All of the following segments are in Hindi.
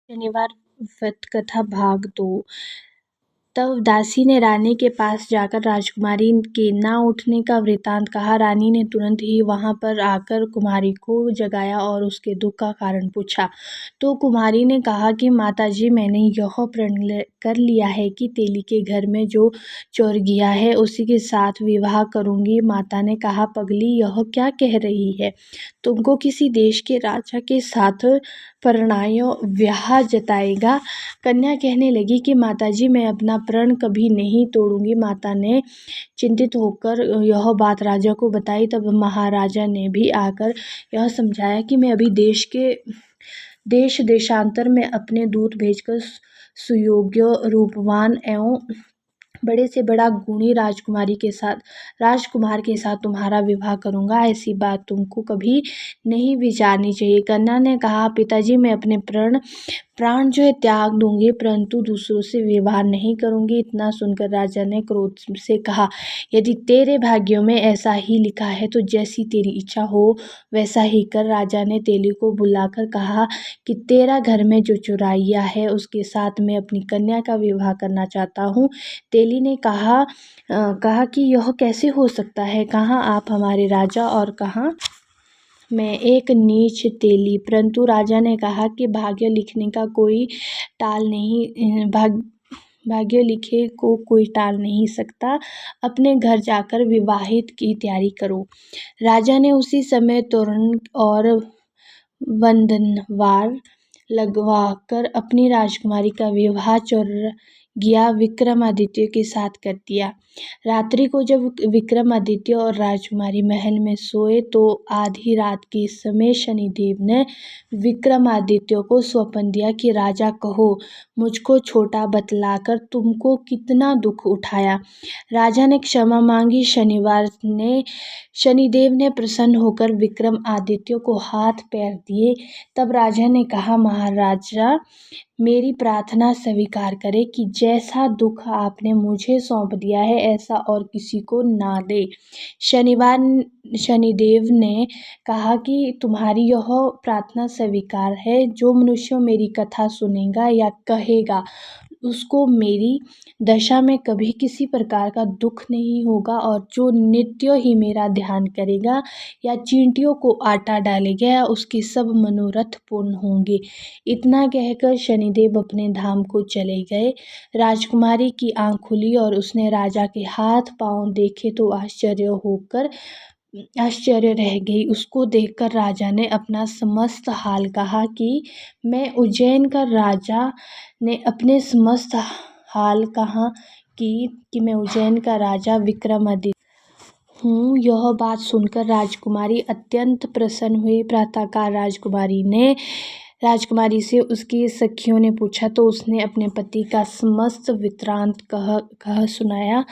शनिवार व्रत कथा भाग 2। तब दासी ने रानी के पास जाकर राजकुमारी के न उठने का वृत्तांत कहा। रानी ने तुरंत ही वहां पर आकर कुमारी को जगाया और उसके दुख का कारण पूछा। तो कुमारी ने कहा कि माताजी, मैंने यह प्रण कर लिया है कि तेली के घर में जो चोर गया है उसी के साथ विवाह करूंगी। माता ने कहा, पगली, यह क्या कह रही है? तुमको किसी देश के राजा के साथ परणायो ब्याह जताएगा। कन्या कहने लगी कि माताजी, मैं अपना प्रण कभी नहीं तोड़ूंगी। माता ने चिंतित होकर यह बात राजा को बताई। तब महाराजा ने भी आकर यह समझाया कि मैं अभी देश देशांतर में अपने दूत भेजकर सुयोग्य, रूपवान एवं बड़े से बड़ा गुणी राजकुमार के साथ तुम्हारा विवाह करूंगा। ऐसी बात तुमको कभी नहीं विचारनी चाहिए। कन्या ने कहा, पिताजी, मैं अपने प्राण जो है त्याग दूंगी, परंतु दूसरों से विवाह नहीं करूंगी। इतना सुनकर राजा ने क्रोध से कहा, यदि तेरे भाग्यों में ऐसा ही लिखा है तो जैसी तेरी इच्छा हो वैसा ही कर। राजा ने तेली को बुलाकर कहा कि तेरा घर में जो चुराइया है उसके साथ मैं अपनी कन्या का विवाह करना चाहता हूँ। तेली ने कहा कि यह कैसे हो सकता है? कहाँ आप हमारे राजा और कहाँ मैं एक नीच तेली। परंतु राजा ने कहा कि भाग्य लिखने का कोई टाल नहीं भाग्य लिखे को कोई टाल नहीं सकता। अपने घर जाकर विवाहित की तैयारी करो। राजा ने उसी समय तोरण और वंदनवार लगवाकर अपनी राजकुमारी का विवाह गया विक्रमादित्य के साथ कर दिया। रात्रि को जब विक्रमादित्य और राजकुमारी महल में सोए तो आधी रात के समय शनिदेव ने विक्रमादित्य को स्वप्न दिया कि राजा, कहो, मुझको छोटा बतलाकर तुमको कितना दुख उठाया। राजा ने क्षमा मांगी। शनिदेव ने प्रसन्न होकर विक्रमादित्य को हाथ पैर दिए। तब राजा ने कहा, महाराजा, मेरी प्रार्थना स्वीकार करें कि जैसा दुख आपने मुझे सौंप दिया है ऐसा और किसी को ना दे। शनिदेव ने कहा कि तुम्हारी यह प्रार्थना स्वीकार है। जो मनुष्य मेरी कथा सुनेगा या कहेगा उसको मेरी दशा में कभी किसी प्रकार का दुख नहीं होगा, और जो नित्य ही मेरा ध्यान करेगा या चींटियों को आटा डालेगा या उसके सब मनोरथ पूर्ण होंगे। इतना कहकर शनिदेव अपने धाम को चले गए। राजकुमारी की आंख खुली और उसने राजा के हाथ पांव देखे तो आश्चर्य रह गई। उसको देखकर राजा ने अपना समस्त हाल कहा कि मैं उज्जैन का राजा ने अपने समस्त हाल कहा कि मैं उज्जैन का राजा विक्रमादित्य हूँ। यह बात सुनकर राजकुमारी अत्यंत प्रसन्न हुई। प्रातःकाल राजकुमारी से उसकी सखियों ने पूछा तो उसने अपने पति का समस्त वृत्तांत कह सुनाया।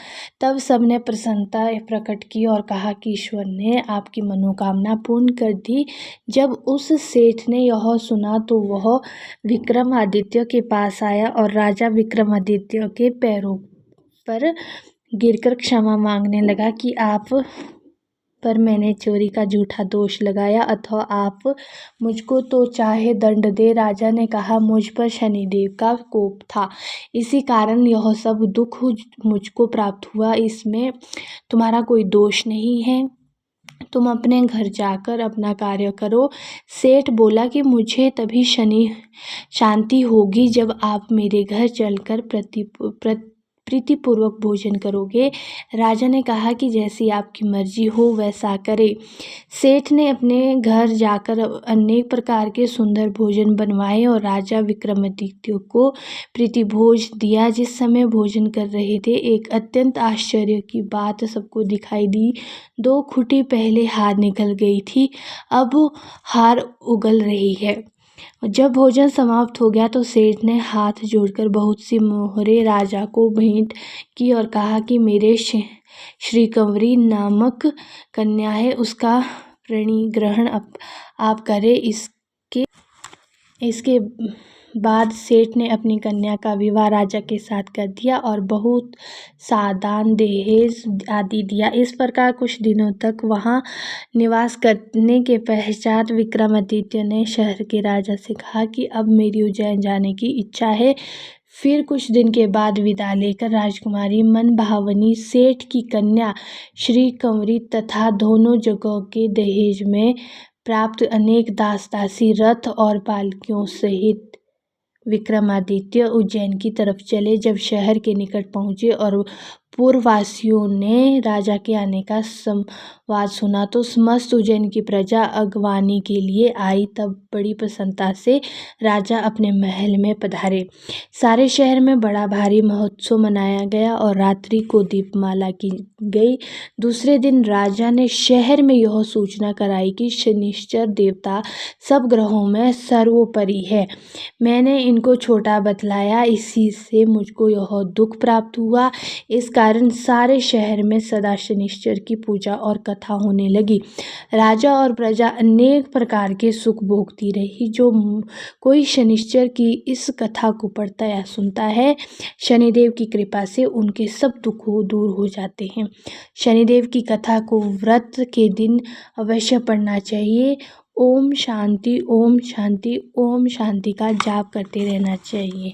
तब सबने प्रसन्नता प्रकट की और कहा कि ईश्वर ने आपकी मनोकामना पूर्ण कर दी। जब उस सेठ ने यह सुना तो वह विक्रमादित्य के पास आया और राजा विक्रमादित्य के पैरों पर गिरकर क्षमा मांगने लगा कि आप पर मैंने चोरी का झूठा दोष लगाया, अथवा आप मुझको तो चाहे दंड दे। राजा ने कहा, मुझ पर शनिदेव का कोप था, इसी कारण यह सब दुख मुझको प्राप्त हुआ। इसमें तुम्हारा कोई दोष नहीं है। तुम अपने घर जाकर अपना कार्य करो। सेठ बोला कि मुझे तभी शांति होगी जब आप मेरे घर चलकर प्रीतिपूर्वक भोजन करोगे। राजा ने कहा कि जैसी आपकी मर्जी हो वैसा करे। सेठ ने अपने घर जाकर अनेक प्रकार के सुंदर भोजन बनवाए और राजा विक्रमादित्य को प्रीतिभोज दिया। जिस समय भोजन कर रहे थे एक अत्यंत आश्चर्य की बात सबको दिखाई दी। 2 खूंटी पहले हार निकल गई थी, अब हार उगल रही है। जब भोजन समाप्त हो गया तो सेठ ने हाथ जोड़कर बहुत सी मोहरें राजा को भेंट की और कहा कि मेरे श्रीकंवरी नामक कन्या है, उसका ग्रहण आप करें। इसके बाद सेठ ने अपनी कन्या का विवाह राजा के साथ कर दिया और बहुत सादान दहेज आदि दिया। इस प्रकार कुछ दिनों तक वहां निवास करने के पश्चात विक्रमादित्य ने शहर के राजा से कहा कि अब मेरी उज्जैन जाने की इच्छा है। फिर कुछ दिन के बाद विदा लेकर राजकुमारी मनभावनी सेठ की कन्या श्री कंवरी तथा दोनों जगहों के दहेज में प्राप्त अनेक दास दासी रथ और पालकियों सहित विक्रमादित्य उज्जैन की तरफ चले। जब शहर के निकट पहुंचे और पूर्ववासियों ने राजा के आने का संवाद सुना तो समस्त उज्जैन की प्रजा अगवानी के लिए आई। तब बड़ी प्रसन्नता से राजा अपने महल में पधारे। सारे शहर में बड़ा भारी महोत्सव मनाया गया और रात्रि को दीपमाला की गई। दूसरे दिन राजा ने शहर में यह सूचना कराई कि शनिश्चर देवता सब ग्रहों में सर्वोपरि है। मैंने इनको छोटा बतलाया, इसी से मुझको यह दुख प्राप्त हुआ। इस कारण सारे शहर में सदा शनिश्चर की पूजा और कथा होने लगी। राजा और प्रजा अनेक प्रकार के सुख भोगती रही। जो कोई शनिश्चर की इस कथा को पढ़ता या सुनता है, शनिदेव की कृपा से उनके सब दुख दूर हो जाते हैं। शनिदेव की कथा को व्रत के दिन अवश्य पढ़ना चाहिए। ओम शांति, ओम शांति, ओम शांति का जाप करते रहना चाहिए।